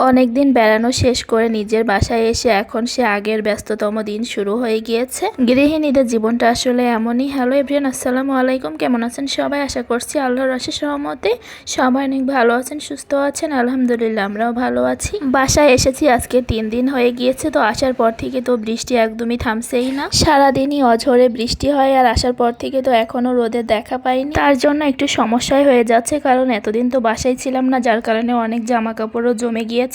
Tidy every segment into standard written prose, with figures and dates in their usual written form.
অনেক দিন বেড়ানো শেষ করে নিজের বাসায় এসে এখন সে আগের ব্যস্ততম দিন শুরু হয়ে গিয়েছে। গৃহিণীদের জীবনটা আসলে এমনই। হ্যালো এভরিওয়ান, আসসালামু আলাইকুম। কেমন আছেন সবাই? আশা করছি আল্লাহর অশেষ রহমতে সবাই অনেক ভালো আছেন, সুস্থ আছেন। আলহামদুলিল্লাহ আমরাও ভালো আছি। বাসায় এসেছি আজকে 3 দিন হয়ে গিয়েছে। তো আসার পর থেকে তো বৃষ্টি একদমই থামছেই না, সারাদিনই অঝরে বৃষ্টি হয়। আর আসার পর থেকে তো এখনো রোদের দেখা পাইনি, তার জন্য একটু সমস্যায় হয়ে যাচ্ছে। কারণ এতদিন তো বাসায় ছিলাম না, যার কারণে অনেক জামা কাপড়ও জমে গিয়েছিল।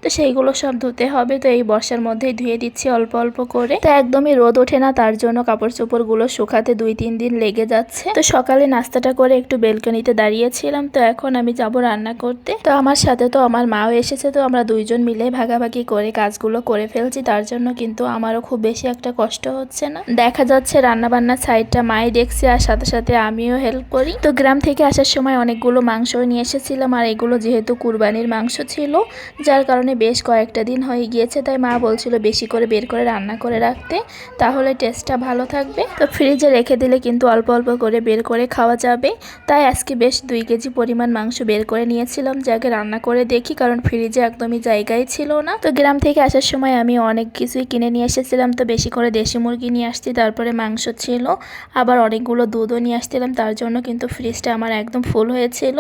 তো সেইগুলো সব ধুতে হবে। তো এই বর্ষার মধ্যেই ধুয়ে দিচ্ছি অল্প অল্প করে। তো একদমই রোদ ওঠে না, তার জন্য কাপড় চোপড় গুলো শুকাতে 2-3 দিন লেগে যাচ্ছে। তো সকালে নাস্তাটা করে একটু বেলকনিতে দাঁড়িয়েছিলাম। তো এখন আমি যাব রান্না করতে। তো আমার সাথে তো আমার মাও এসেছে। তো আমরা দুইজন মিলে ভাগাভাগি করে কাজগুলো করে ফেলছি, তার জন্য কিন্তু আমারও খুব বেশি একটা কষ্ট হচ্ছে না। দেখা যাচ্ছে রান্না বান্নার সাইডটা মাই দেখছে, আর সাথে সাথে আমিও হেল্প করি। তো গ্রাম থেকে আসার সময় অনেকগুলো মাংস নিয়ে এসেছিলাম, আর এগুলো যেহেতু কুরবানির মাংস ছিল, যার কারণে বেশ কয়েকটা দিন হয়ে গিয়েছে। তাই মা বলছিল বেশি করে বের করে রান্না করে রাখতে, তাহলে টেস্টটা ভালো থাকবে। তো ফ্রিজে রেখে দিলে কিন্তু অল্প অল্প করে বের করে খাওয়া যাবে। তাই আজকে বেশ 2 কেজি পরিমাণ মাংস বের করে নিয়েছিলাম, যাকে রান্না করে দেখি, কারণ ফ্রিজে একদমই জায়গায় ছিল না। তো গ্রাম থেকে আসার সময় আমি অনেক কিছুই কিনে নিয়ে এসেছিলাম। তো বেশি করে দেশি মুরগি নিয়ে আসছি, তারপরে মাংস ছিল, আবার অনেকগুলো দুধও নিয়ে আসছিলাম। তার জন্য কিন্তু ফ্রিজটা আমার একদম ফুল হয়েছিল।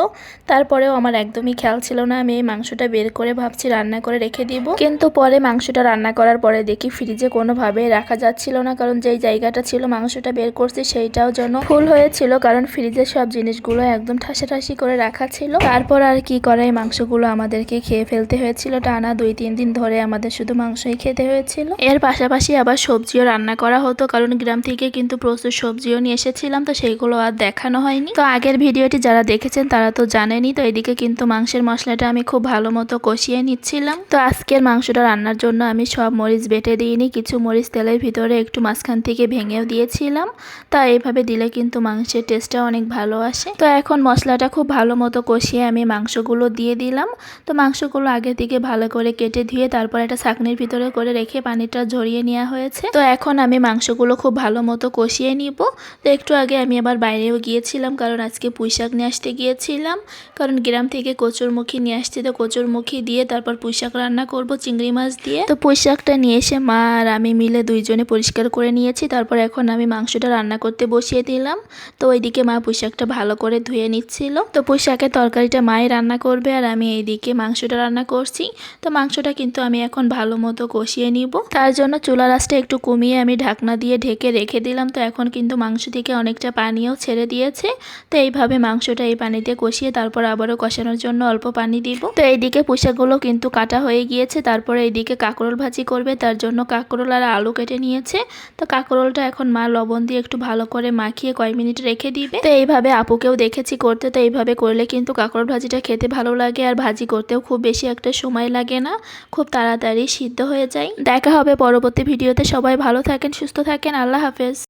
তারপরেও আমার একদমই খেয়াল ছিল না, আমি এই মাংসটা বের করে ভাবছি রান্না করে রেখে দিব। কিন্তু পরে মাংসটা রান্না করার পরে দেখি ফ্রিজে কোনোভাবেই রাখা যাচ্ছিল না, কারণ যেই জায়গাটা ছিল মাংসটা বের করছি সেইটাও যেন ফুল হয়েছিল, কারণ ফ্রিজের সব জিনিসগুলো একদম ঠাসাঠাসি করে রাখা ছিল। তারপর আর কি করে, এই মাংসগুলো আমাদেরকে খেয়ে ফেলতে হয়েছিল। টানা 2-3 দিন ধরে আমাদের শুধু মাংসই খেতে হয়েছিল। এর পাশাপাশি আবার সবজিও রান্না করা হতো, কারণ গ্রাম থেকে কিন্তু প্রচুর সবজিও নিয়ে এসেছিলাম। তো সেইগুলো আর দেখানো হয়নি। তো আগের ভিডিওটি যারা দেখেছেন তারা তো জানেনই। তো এদিকে কিন্তু মাংসের মশলাটা আমি খুব ভালো মতো কষিয়ে নিচ্ছিলাম। তো আজকের মাংসটা রান্নার জন্য আমি সব মরিচ বেটে দিইনি, কিছু মরিচ তেলের ভিতরে একটু মাঝখান থেকে ভেঙেও দিয়েছিলাম। তা এইভাবে দিলে কিন্তু মাংসের টেস্টটা অনেক ভালো আসে। তো এখন মশলাটা খুব ভালো মতো কষিয়ে আমি মাংসগুলো দিয়ে দিলাম। তো মাংসগুলো আগে থেকে ভালো করে কেটে ধুয়ে তারপর একটা ছাঁকনির ভিতরে করে রেখে পানিটা ঝরিয়ে নেওয়া হয়েছে। তো এখন আমি মাংসগুলো খুব ভালো মতো কষিয়ে নিব। তো একটু আগে আমি আবার বাইরেও গিয়েছিলাম, কারণ আজকে পুঁইশাক নিয়ে আসতে গিয়েছিলাম, কারণ গ্রাম থেকে কচুরমুখী নিয়ে আসছি। তো কচুরমুখী দিয়ে তারপর পুঁইশাক রান্না করব চিংড়ি মাছ দিয়ে। তো পুঁইশাকটা নিয়ে এসে মা আর আমি মিলে দুইজনে পরিষ্কার করে নিয়েছি। তারপর এখন আমি মাংসটা রান্না করতে বসিয়ে দিলাম। তো ওইদিকে মা পুঁইশাকটা ভালো করে ধুয়ে নিচ্ছিল। তো পুঁইশাকের তরকারিটা মাই রান্না করবে, আর আমি এইদিকে মাংসটা রান্না করছি। তো মাংসটা কিন্তু আমি এখন ভালো মতো কষিয়ে নিব, তার জন্য চুলার আঁচটা একটু কমিয়ে আমি ঢাকনা দিয়ে ঢেকে রেখে দিলাম। তো এখন কিন্তু মাংস থেকে অনেকটা পানিও ছেড়ে দিয়েছে। তো এইভাবে মাংসটা এই পানিতে কষিয়ে তারপর আবারও কষানোর জন্য অল্প পানি দিব। তো এইদিকে পুঁইশাকগুলো কিন্তু কাটা হয়ে গিয়েছে। তারপরে এইদিকে কাঁকরোল ভাজি করবে, তার জন্য কাঁকরোল আর আলু কেটে নিয়েছে। তো কাঁকরোলটা এখন মা লবণ দিয়ে একটু ভালো করে মাখিয়ে কয়েক মিনিট রেখে দিবে। তো এইভাবে আপুকেও দেখেছি করতে। তো এইভাবে করলে কিন্তু কাঁকরোল ভাজিটা খেতে ভালো লাগে, আর ভাজি করতেও খুব বেশি একটা সময় লাগে না, খুব তাড়াতাড়ি সিদ্ধ হয়ে যায়। দেখা হবে পরবর্তী ভিডিওতে। সবাই ভালো থাকেন, সুস্থ থাকেন। আল্লাহ হাফেজ।